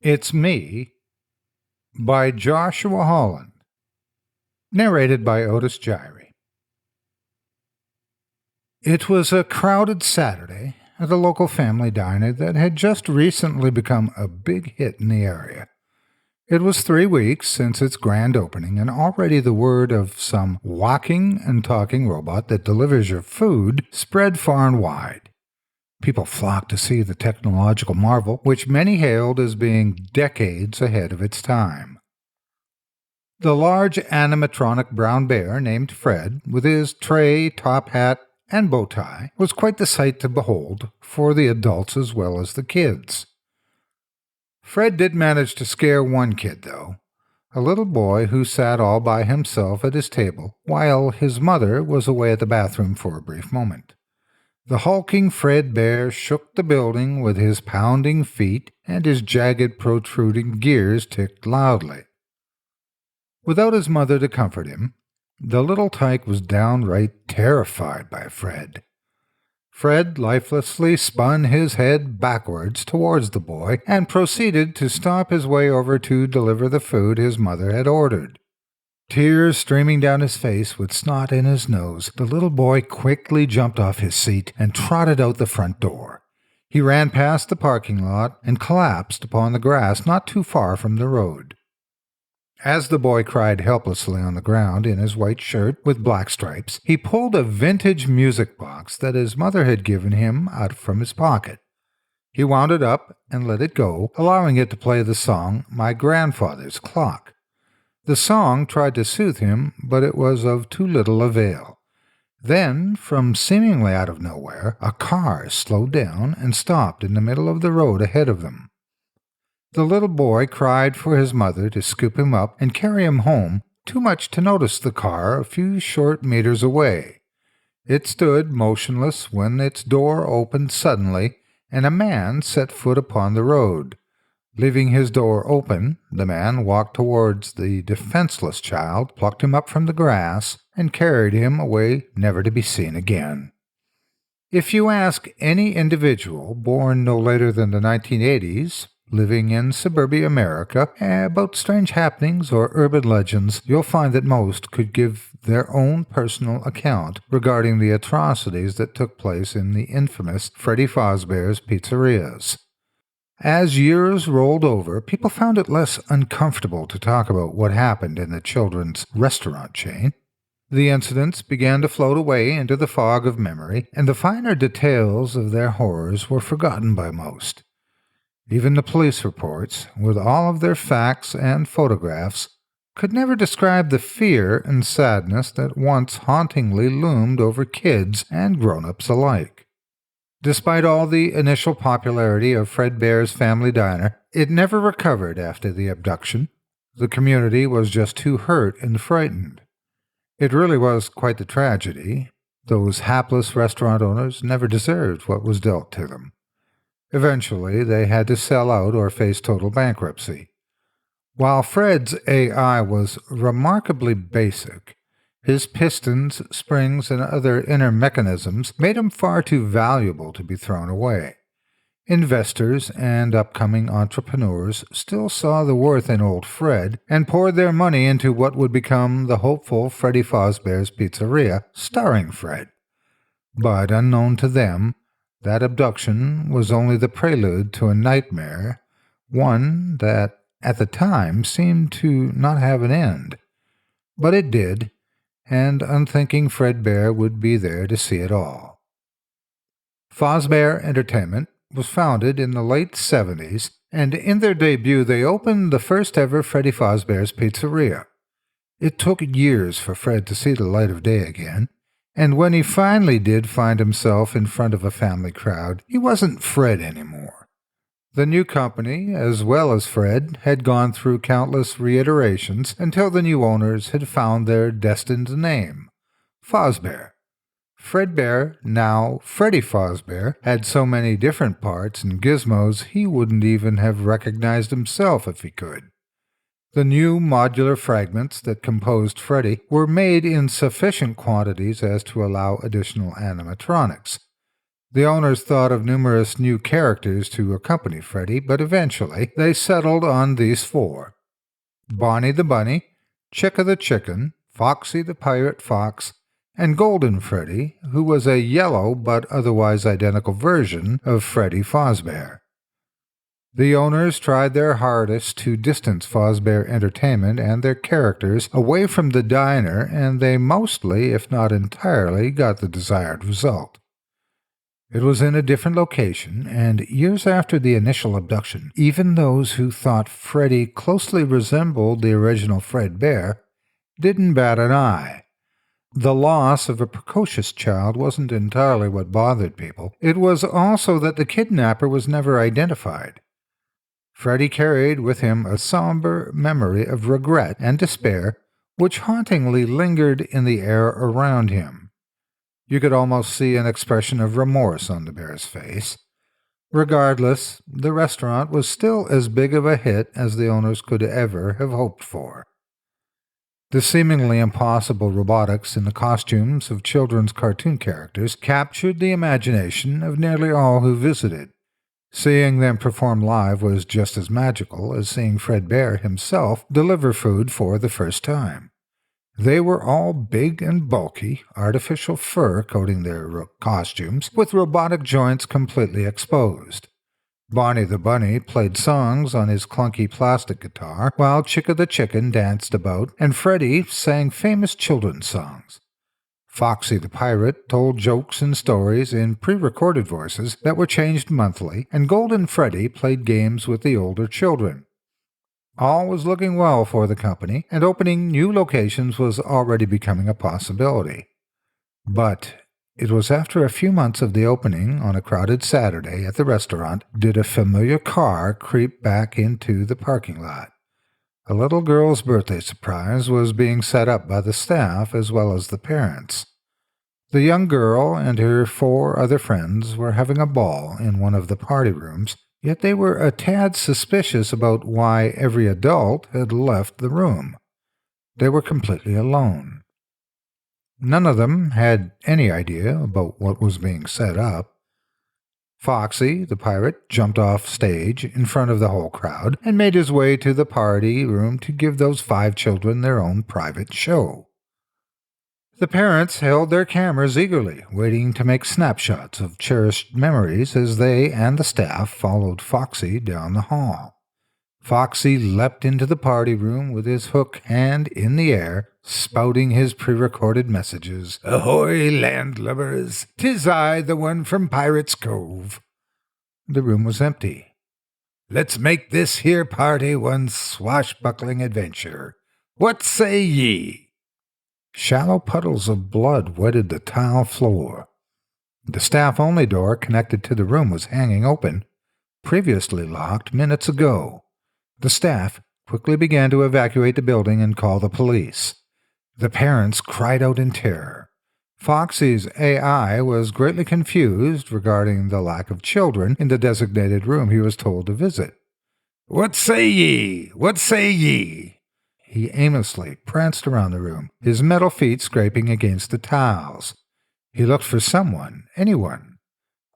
It's Me by Joshua Holland. Narrated by Otis Jiry. It was a crowded Saturday at a local family diner that had just recently become a big hit in the area. It was 3 weeks since its grand opening, and already the word of some walking and talking robot that delivers your food spread far and wide. People flocked to see the technological marvel, which many hailed as being decades ahead of its time. The large animatronic brown bear named Fred, with his tray, top hat, and bow tie, was quite the sight to behold for the adults as well as the kids. Fred did manage to scare one kid, though, a little boy who sat all by himself at his table while his mother was away at the bathroom for a brief moment. The hulking Fred Bear shook the building with his pounding feet, and his jagged protruding gears ticked loudly. Without his mother to comfort him, the little tyke was downright terrified by Fred. Fred lifelessly spun his head backwards towards the boy and proceeded to stomp his way over to deliver the food his mother had ordered. Tears streaming down his face with snot in his nose, the little boy quickly jumped off his seat and trotted out the front door. He ran past the parking lot and collapsed upon the grass not too far from the road. As the boy cried helplessly on the ground in his white shirt with black stripes, he pulled a vintage music box that his mother had given him out from his pocket. He wound it up and let it go, allowing it to play the song My Grandfather's Clock. The song tried to soothe him, but it was of too little avail. Then, from seemingly out of nowhere, a car slowed down and stopped in the middle of the road ahead of them. The little boy cried for his mother to scoop him up and carry him home, too much to notice the car a few short meters away. It stood motionless when its door opened suddenly, and a man set foot upon the road. Leaving his door open, the man walked towards the defenseless child, plucked him up from the grass, and carried him away never to be seen again. If you ask any individual born no later than the 1980s, living in suburbia America, about strange happenings or urban legends, you'll find that most could give their own personal account regarding the atrocities that took place in the infamous Freddy Fazbear's pizzerias. As years rolled over, people found it less uncomfortable to talk about what happened in the children's restaurant chain. The incidents began to float away into the fog of memory, and the finer details of their horrors were forgotten by most. Even the police reports, with all of their facts and photographs, could never describe the fear and sadness that once hauntingly loomed over kids and grown-ups alike. Despite all the initial popularity of Fred Bear's Family Diner, it never recovered after the abduction. The community was just too hurt and frightened. It really was quite the tragedy. Those hapless restaurant owners never deserved what was dealt to them. Eventually, they had to sell out or face total bankruptcy. While Fred's AI was remarkably basic, his pistons, springs, and other inner mechanisms made him far too valuable to be thrown away. Investors and upcoming entrepreneurs still saw the worth in old Fred and poured their money into what would become the hopeful Freddy Fazbear's Pizzeria, starring Fred. But unknown to them, that abduction was only the prelude to a nightmare, one that, at the time, seemed to not have an end. But it did, and unthinking Fred Bear would be there to see it all. Fazbear Entertainment was founded in the late 70s, and in their debut they opened the first ever Freddy Fazbear's Pizzeria. It took years for Fred to see the light of day again, and when he finally did find himself in front of a family crowd, he wasn't Fred anymore. The new company, as well as Fred, had gone through countless reiterations until the new owners had found their destined name, Fazbear. Fred Bear, now Freddy Fazbear, had so many different parts and gizmos he wouldn't even have recognized himself if he could. The new modular fragments that composed Freddy were made in sufficient quantities as to allow additional animatronics. The owners thought of numerous new characters to accompany Freddy, but eventually they settled on these four: Bonnie the Bunny, Chicka the Chicken, Foxy the Pirate Fox, and Golden Freddy, who was a yellow but otherwise identical version of Freddy Fazbear. The owners tried their hardest to distance Fazbear Entertainment and their characters away from the diner, and they mostly, if not entirely, got the desired result. It was in a different location, and years after the initial abduction, even those who thought Freddy closely resembled the original Fredbear didn't bat an eye. The loss of a precocious child wasn't entirely what bothered people. It was also that the kidnapper was never identified. Freddy carried with him a somber memory of regret and despair, which hauntingly lingered in the air around him. You could almost see an expression of remorse on the bear's face. Regardless, the restaurant was still as big of a hit as the owners could ever have hoped for. The seemingly impossible robotics in the costumes of children's cartoon characters captured the imagination of nearly all who visited. Seeing them perform live was just as magical as seeing Fredbear himself deliver food for the first time. They were all big and bulky, artificial fur coating their costumes, with robotic joints completely exposed. Bonnie the Bunny played songs on his clunky plastic guitar, while Chicka the Chicken danced about, and Freddy sang famous children's songs. Foxy the Pirate told jokes and stories in pre-recorded voices that were changed monthly, and Golden Freddy played games with the older children. All was looking well for the company, and opening new locations was already becoming a possibility. But it was after a few months of the opening on a crowded Saturday at the restaurant did a familiar car creep back into the parking lot. A little girl's birthday surprise was being set up by the staff as well as the parents. The young girl and her 4 other friends were having a ball in one of the party rooms, yet they were a tad suspicious about why every adult had left the room. They were completely alone. None of them had any idea about what was being set up. Foxy, the pirate, jumped off stage in front of the whole crowd and made his way to the party room to give those 5 children their own private show. The parents held their cameras eagerly, waiting to make snapshots of cherished memories as they and the staff followed Foxy down the hall. Foxy leapt into the party room with his hook hand in the air, spouting his pre-recorded messages. "Ahoy, landlubbers! 'Tis I, the one from Pirate's Cove." The room was empty. "Let's make this here party one swashbuckling adventure. What say ye?" Shallow puddles of blood wetted the tile floor. The staff-only door connected to the room was hanging open, previously locked minutes ago. The staff quickly began to evacuate the building and call the police. The parents cried out in terror. Foxy's AI was greatly confused regarding the lack of children in the designated room he was told to visit. "What say ye? What say ye?" He aimlessly pranced around the room, his metal feet scraping against the tiles. He looked for someone, anyone.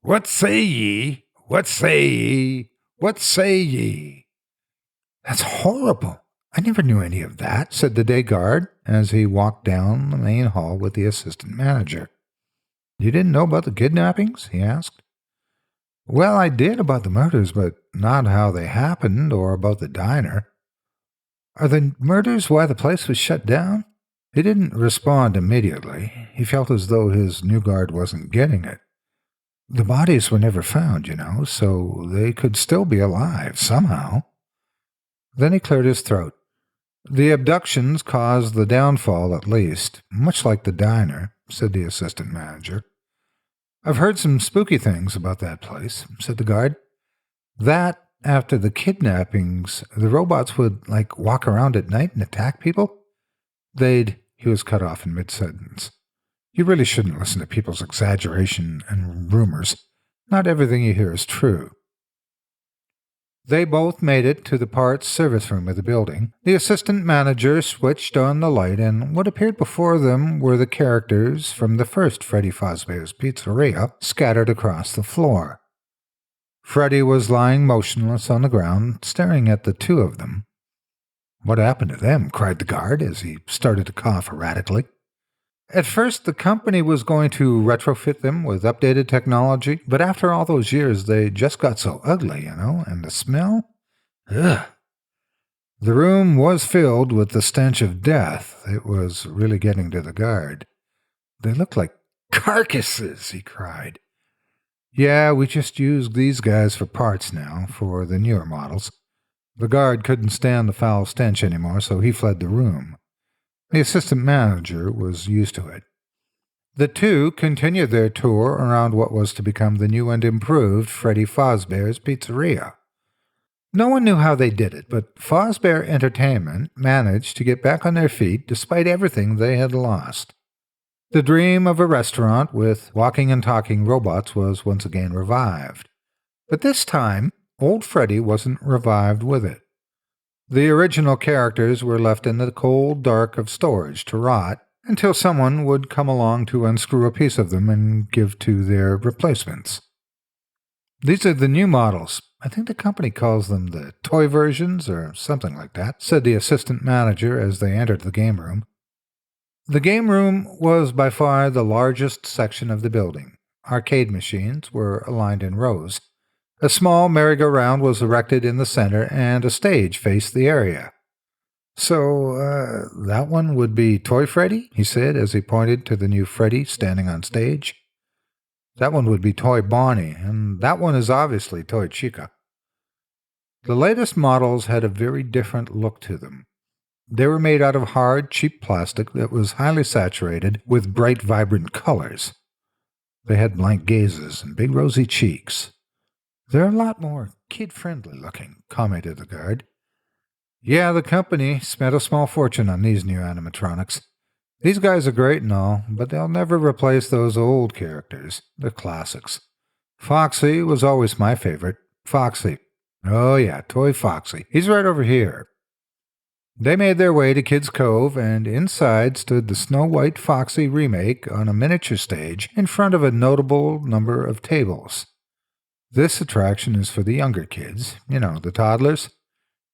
"What say ye? What say ye? What say ye?" "That's horrible. I never knew any of that," said the day guard as he walked down the main hall with the assistant manager. "You didn't know about the kidnappings?" he asked. "Well, I did about the murders, but not how they happened or about the diner." "Are the murders why the place was shut down?" He didn't respond immediately. He felt as though his new guard wasn't getting it. "The bodies were never found, so they could still be alive somehow." Then he cleared his throat. "The abductions caused the downfall, at least, much like the diner," said the assistant manager. "I've heard some spooky things about that place," said the guard. "That, after the kidnappings, the robots would, walk around at night and attack people? He was cut off in mid-sentence. "You really shouldn't listen to people's exaggeration and rumors. Not everything you hear is true." They both made it to the parts service room of the building. The assistant manager switched on the light, and what appeared before them were the characters from the first Freddy Fazbear's Pizzeria scattered across the floor. Freddy was lying motionless on the ground, staring at the two of them. "What happened to them?" cried the guard as he started to cough erratically. At first, the company was going to retrofit them with updated technology, but after all those years, they just got so ugly, and the smell? Ugh. The room was filled with the stench of death. It was really getting to the guard. "They look like carcasses," he cried. "Yeah, we just use these guys for parts now, for the newer models." The guard couldn't stand the foul stench anymore, so he fled the room. The assistant manager was used to it. The two continued their tour around what was to become the new and improved Freddy Fazbear's Pizzeria. No one knew how they did it, but Fazbear Entertainment managed to get back on their feet despite everything they had lost. The dream of a restaurant with walking and talking robots was once again revived. But this time, old Freddy wasn't revived with it. The original characters were left in the cold dark of storage to rot until someone would come along to unscrew a piece of them and give to their replacements. "These are the new models. I think the company calls them the toy versions or something like that," said the assistant manager as they entered the game room. The game room was by far the largest section of the building. Arcade machines were aligned in rows. A small merry-go-round was erected in the center, and a stage faced the area. "So, that one would be Toy Freddy?" he said as he pointed to the new Freddy standing on stage. "That one would be Toy Bonnie, and that one is obviously Toy Chica." The latest models had a very different look to them. They were made out of hard, cheap plastic that was highly saturated with bright, vibrant colors. They had blank gazes and big rosy cheeks. "They're a lot more kid-friendly looking," commented the guard. "Yeah, the company spent a small fortune on these new animatronics. These guys are great and all, but they'll never replace those old characters. They're classics. Foxy was always my favorite. Foxy. Oh yeah, Toy Foxy. He's right over here." They made their way to Kids Cove, and inside stood the Snow White Foxy remake on a miniature stage in front of a notable number of tables. This attraction is for the younger kids, the toddlers.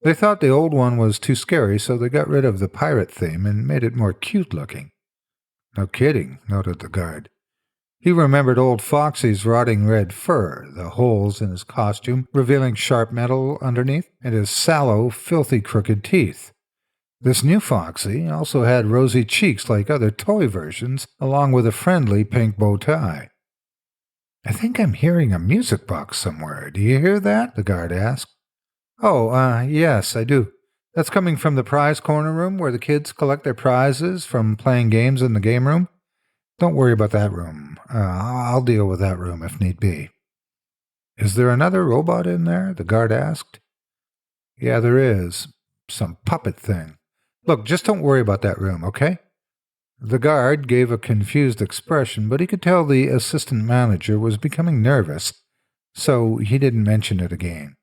They thought the old one was too scary, so they got rid of the pirate theme and made it more cute-looking. "No kidding," noted the guard. He remembered old Foxy's rotting red fur, the holes in his costume revealing sharp metal underneath, and his sallow, filthy, crooked teeth. This new Foxy also had rosy cheeks like other toy versions, along with a friendly pink bow tie. "I think I'm hearing a music box somewhere. Do you hear that?" the guard asked. "Oh, yes, I do. That's coming from the prize corner room where the kids collect their prizes from playing games in the game room. Don't worry about that room. I'll deal with that room if need be." "Is there another robot in there?" the guard asked. "Yeah, there is. Some puppet thing. Look, just don't worry about that room, okay?" The guard gave a confused expression, but he could tell the assistant manager was becoming nervous, so he didn't mention it again.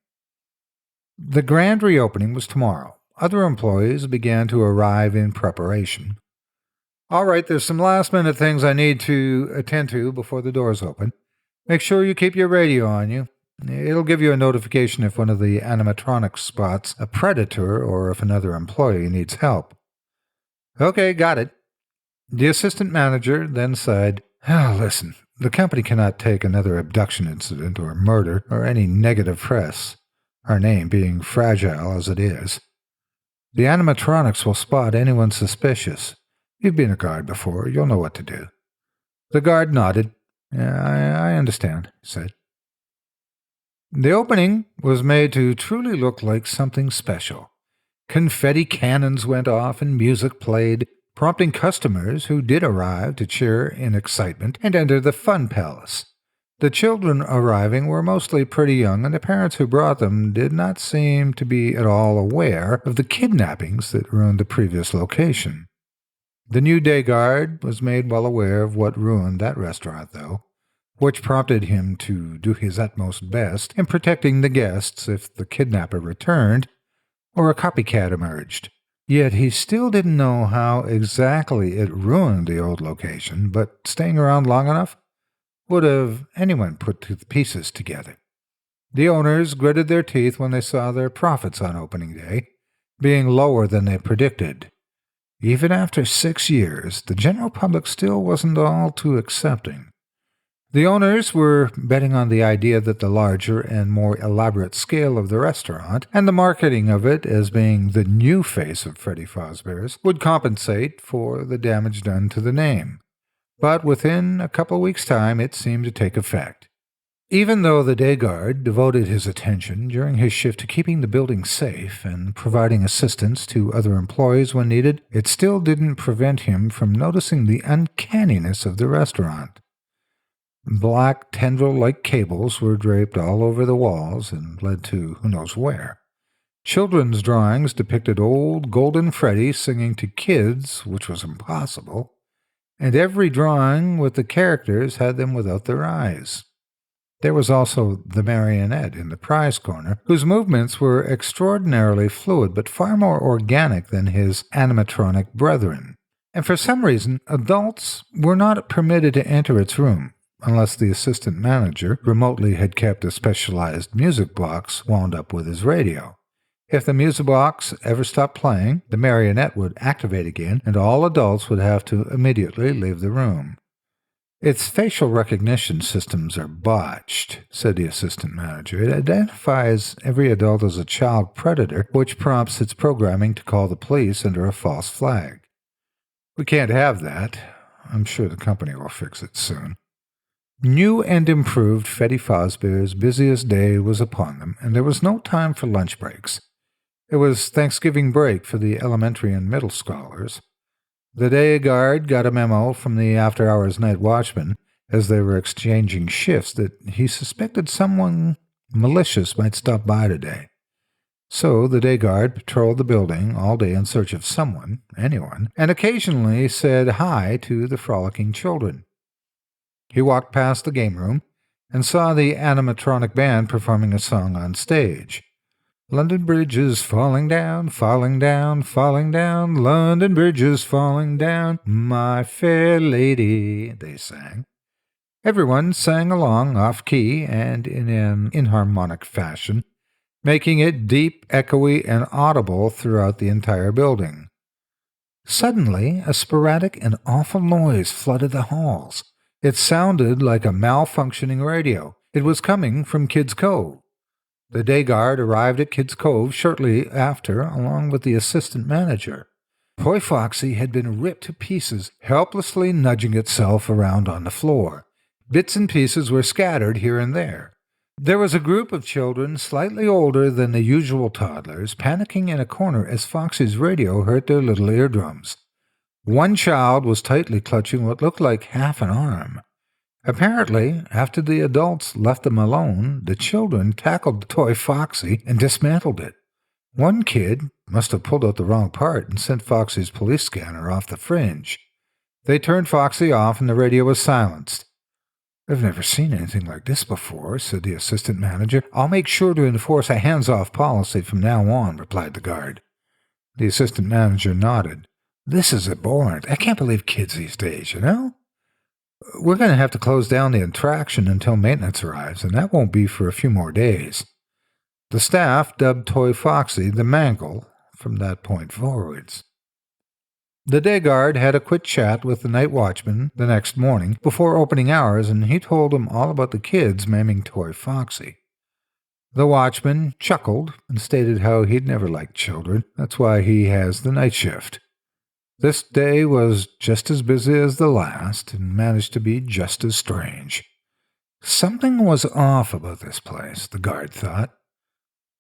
The grand reopening was tomorrow. Other employees began to arrive in preparation. "All right, there's some last-minute things I need to attend to before the doors open. Make sure you keep your radio on you. It'll give you a notification if one of the animatronics spots a predator or if another employee needs help." "Okay, got it." The assistant manager then sighed, "Listen, the company cannot take another abduction incident or murder or any negative press, our name being fragile as it is. The animatronics will spot anyone suspicious. You've been a guard before. You'll know what to do." The guard nodded. I understand," he said. The opening was made to truly look like something special. Confetti cannons went off and music played, prompting customers who did arrive to cheer in excitement and enter the fun palace. The children arriving were mostly pretty young, and the parents who brought them did not seem to be at all aware of the kidnappings that ruined the previous location. The new day guard was made well aware of what ruined that restaurant, though. which prompted him to do his utmost best in protecting the guests if the kidnapper returned or a copycat emerged. Yet he still didn't know how exactly it ruined the old location, but staying around long enough would have anyone put the pieces together. The owners gritted their teeth when they saw their profits on opening day being lower than they predicted. Even after 6 years, the general public still wasn't all too accepting. The owners were betting on the idea that the larger and more elaborate scale of the restaurant and the marketing of it as being the new face of Freddy Fazbear's would compensate for the damage done to the name. But within a couple weeks' time, it seemed to take effect. Even though the day guard devoted his attention during his shift to keeping the building safe and providing assistance to other employees when needed, it still didn't prevent him from noticing the uncanniness of the restaurant. Black tendril-like cables were draped all over the walls and led to who knows where. Children's drawings depicted old Golden Freddy singing to kids, which was impossible, and every drawing with the characters had them without their eyes. There was also the marionette in the prize corner, whose movements were extraordinarily fluid but far more organic than his animatronic brethren. And for some reason, adults were not permitted to enter its room, unless the assistant manager remotely had kept a specialized music box wound up with his radio. If the music box ever stopped playing, the marionette would activate again, and all adults would have to immediately leave the room. "Its facial recognition systems are botched," said the assistant manager. "It identifies every adult as a child predator, which prompts its programming to call the police under a false flag. We can't have that. I'm sure the company will fix it soon." New and improved Freddy Fazbear's busiest day was upon them, and there was no time for lunch breaks. It was Thanksgiving break for the elementary and middle scholars. The day guard got a memo from the after-hours night watchman as they were exchanging shifts that he suspected someone malicious might stop by today. So the day guard patrolled the building all day in search of someone, anyone, and occasionally said hi to the frolicking children. He walked past the game room and saw the animatronic band performing a song on stage. "London Bridge is falling down, falling down, falling down, London Bridge is falling down, my fair lady," they sang. Everyone sang along off-key and in an inharmonic fashion, making it deep, echoey, and audible throughout the entire building. Suddenly, a sporadic and awful noise flooded the halls. It sounded like a malfunctioning radio. It was coming from Kids Cove. The day guard arrived at Kids Cove shortly after, along with the assistant manager. Toy Foxy had been ripped to pieces, helplessly nudging itself around on the floor. Bits and pieces were scattered here and there. There was a group of children slightly older than the usual toddlers, panicking in a corner as Foxy's radio hurt their little eardrums. One child was tightly clutching what looked like half an arm. Apparently, after the adults left them alone, the children tackled Toy Foxy and dismantled it. One kid must have pulled out the wrong part and sent Foxy's police scanner off the fringe. They turned Foxy off and the radio was silenced. "I've never seen anything like this before," said the assistant manager. "I'll make sure to enforce a hands-off policy from now on," replied the guard. The assistant manager nodded. "This is abhorrent. I can't believe kids these days, you know? We're going to have to close down the attraction until maintenance arrives, and that won't be for a few more days." The staff dubbed Toy Foxy the Mangle from that point forwards. The day guard had a quick chat with the night watchman the next morning before opening hours, and he told him all about the kids maiming Toy Foxy. The watchman chuckled and stated how he'd never liked children. That's why he has the night shift. This day was just as busy as the last and managed to be just as strange. Something was off about this place, the guard thought.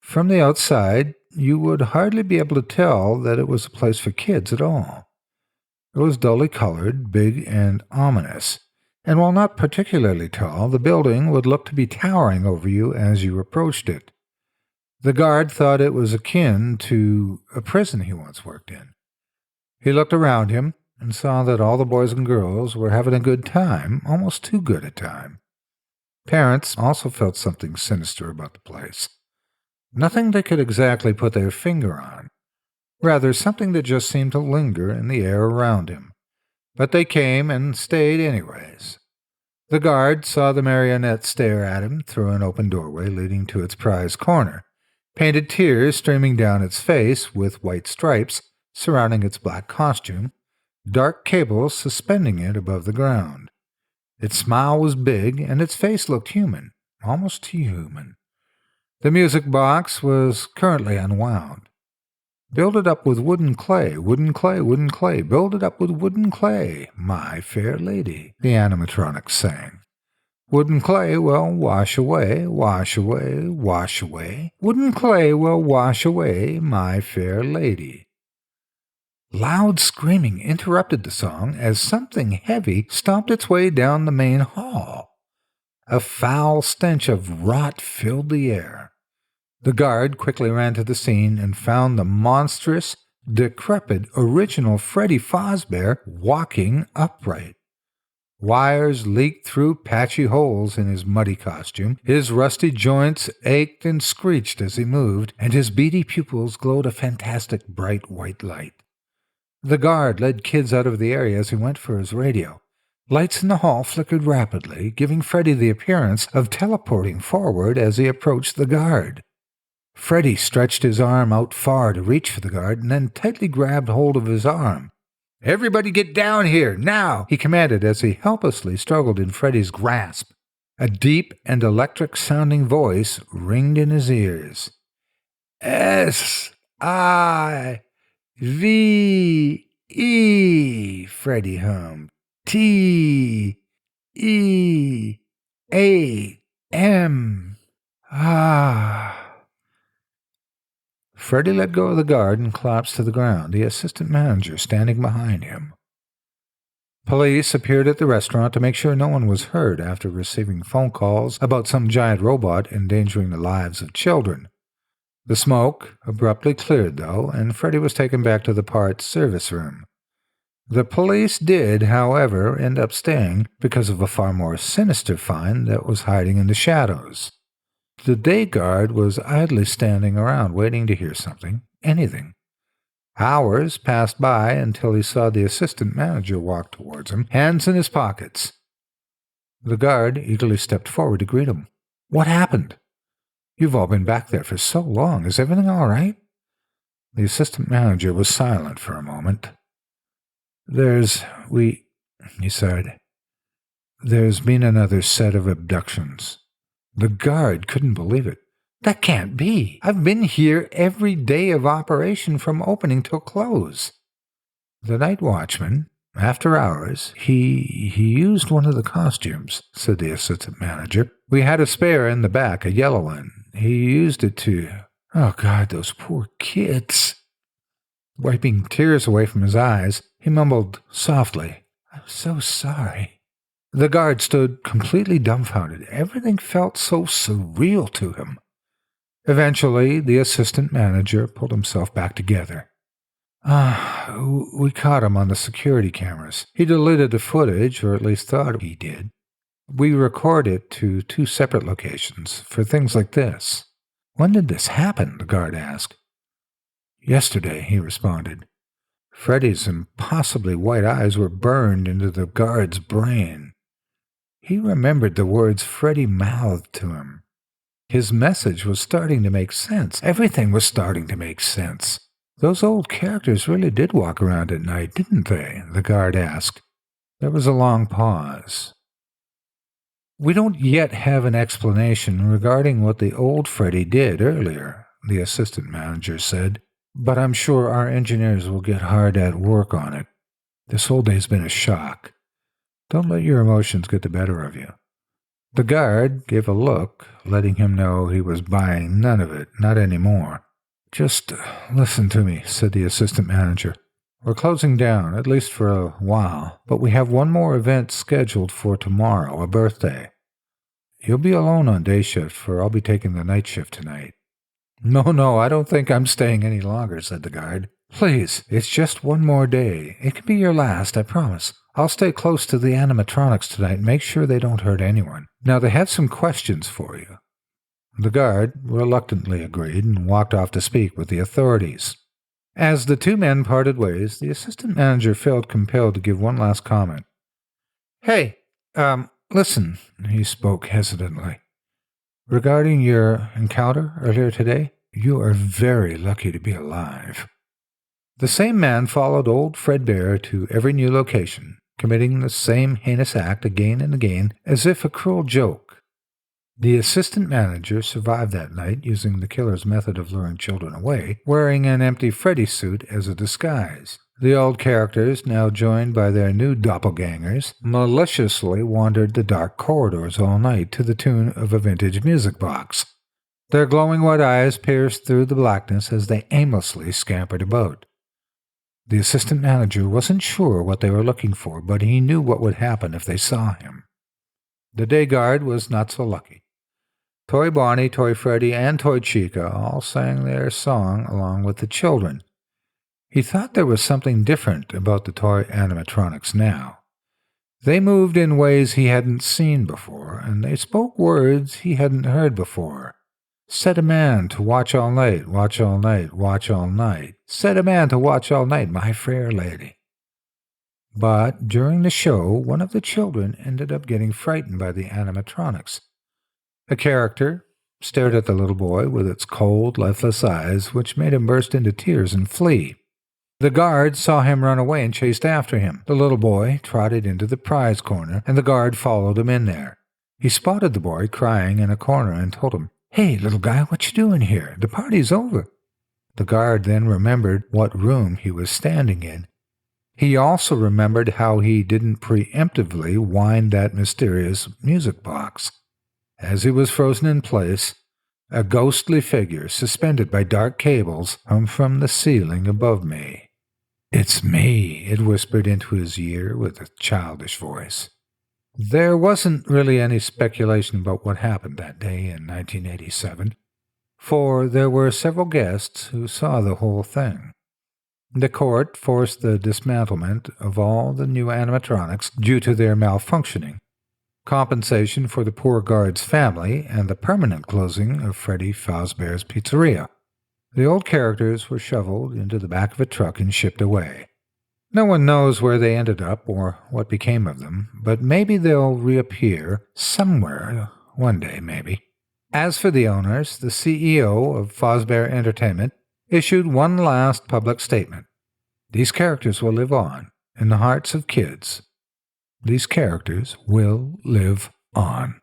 From the outside, you would hardly be able to tell that it was a place for kids at all. It was dully colored, big, and ominous, and while not particularly tall, the building would look to be towering over you as you approached it. The guard thought it was akin to a prison he once worked in. He looked around him and saw that all the boys and girls were having a good time, almost too good a time. Parents also felt something sinister about the place. Nothing they could exactly put their finger on. Rather, something that just seemed to linger in the air around him. But they came and stayed anyways. The guard saw the marionette stare at him through an open doorway leading to its prize corner, painted tears streaming down its face with white stripes surrounding its black costume, dark cables suspending it above the ground. Its smile was big, and its face looked human, almost too human. The music box was currently unwound. Build it up with wooden clay, wooden clay, wooden clay. Build it up with wooden clay, my fair lady, the animatronics sang. Wooden clay will wash away, wash away, wash away. Wooden clay will wash away, my fair lady. Loud screaming interrupted the song as something heavy stomped its way down the main hall. A foul stench of rot filled the air. The guard quickly ran to the scene and found the monstrous, decrepit original Freddy Fazbear walking upright. Wires leaked through patchy holes in his muddy costume, his rusty joints ached and screeched as he moved, and his beady pupils glowed a fantastic bright white light. The guard led kids out of the area as he went for his radio. Lights in the hall flickered rapidly, giving Freddy the appearance of teleporting forward as he approached the guard. Freddy stretched his arm out far to reach for the guard and then tightly grabbed hold of his arm. "Everybody get down here, now!" he commanded as he helplessly struggled in Freddy's grasp. A deep and electric-sounding voice ringed in his ears. S-I-V-E, Freddy hummed. T-E-A-M. Ah. Freddy let go of the guard and collapsed to the ground, the assistant manager standing behind him. Police appeared at the restaurant to make sure no one was hurt after receiving phone calls about some giant robot endangering the lives of children. The smoke abruptly cleared, though, and Freddy was taken back to the parts service room. The police did, however, end up staying because of a far more sinister find that was hiding in the shadows. The day guard was idly standing around waiting to hear something, anything. Hours passed by until he saw the assistant manager walk towards him, hands in his pockets. The guard eagerly stepped forward to greet him. "What happened? You've all been back there for so long. Is everything all right?" The assistant manager was silent for a moment. He sighed. "There's been another set of abductions." The guard couldn't believe it. "That can't be. I've been here every day of operation from opening till close." "The night watchman, after hours, he used one of the costumes," said the assistant manager. "We had a spare in the back, a yellow one. He used it to... Oh, God, those poor kids." Wiping tears away from his eyes, he mumbled softly, "I'm so sorry." The guard stood completely dumbfounded. Everything felt so surreal to him. Eventually, the assistant manager pulled himself back together. We caught him on the security cameras. He deleted the footage, or at least thought he did. We record it to 2 separate locations for things like this." "When did this happen?" the guard asked. "Yesterday," he responded. Freddy's impossibly white eyes were burned into the guard's brain. He remembered the words Freddy mouthed to him. His message was starting to make sense. Everything was starting to make sense. "Those old characters really did walk around at night, didn't they?" the guard asked. There was a long pause. "We don't yet have an explanation regarding what the old Freddy did earlier," the assistant manager said, "but I'm sure our engineers will get hard at work on it. This whole day's been a shock. Don't let your emotions get the better of you." The guard gave a look, letting him know he was buying none of it, not anymore. "Just listen to me," said the assistant manager. "We're closing down, at least for a while, but we have one more event scheduled for tomorrow, a birthday. You'll be alone on day shift, for I'll be taking the night shift tonight." No, I don't think I'm staying any longer," said the guard. "Please, it's just one more day. It can be your last, I promise. I'll stay close to the animatronics tonight and make sure they don't hurt anyone. Now, they have some questions for you." The guard reluctantly agreed and walked off to speak with the authorities. As the two men parted ways, the assistant manager felt compelled to give one last comment. "Hey, listen," he spoke hesitantly. "Regarding your encounter earlier today, you are very lucky to be alive." The same man followed old Fredbear to every new location, committing the same heinous act again and again, as if a cruel joke. The assistant manager survived that night using the killer's method of luring children away, wearing an empty Freddy suit as a disguise. The old characters, now joined by their new doppelgangers, maliciously wandered the dark corridors all night to the tune of a vintage music box. Their glowing white eyes pierced through the blackness as they aimlessly scampered about. The assistant manager wasn't sure what they were looking for, but he knew what would happen if they saw him. The day guard was not so lucky. Toy Bonnie, Toy Freddy, and Toy Chica all sang their song along with the children. He thought there was something different about the toy animatronics now. They moved in ways he hadn't seen before, and they spoke words he hadn't heard before. "Set a man to watch all night, watch all night, watch all night. Set a man to watch all night, my fair lady." But during the show, one of the children ended up getting frightened by the animatronics. A character stared at the little boy with its cold, lifeless eyes, which made him burst into tears and flee. The guard saw him run away and chased after him. The little boy trotted into the prize corner, and the guard followed him in there. He spotted the boy crying in a corner and told him, "Hey, little guy, what you doing here? The party's over." The guard then remembered what room he was standing in. He also remembered how he didn't preemptively wind that mysterious music box. As he was frozen in place, a ghostly figure suspended by dark cables hung from the ceiling above me. "It's me," it whispered into his ear with a childish voice. There wasn't really any speculation about what happened that day in 1987, for there were several guests who saw the whole thing. The court forced the dismantlement of all the new animatronics due to their malfunctioning, compensation for the poor guard's family, and the permanent closing of Freddy Fazbear's pizzeria. The old characters were shoveled into the back of a truck and shipped away. No one knows where they ended up or what became of them, but maybe they'll reappear somewhere one day, maybe. As for the owners, the CEO of Fazbear Entertainment issued one last public statement. These characters will live on in the hearts of kids. These characters will live on.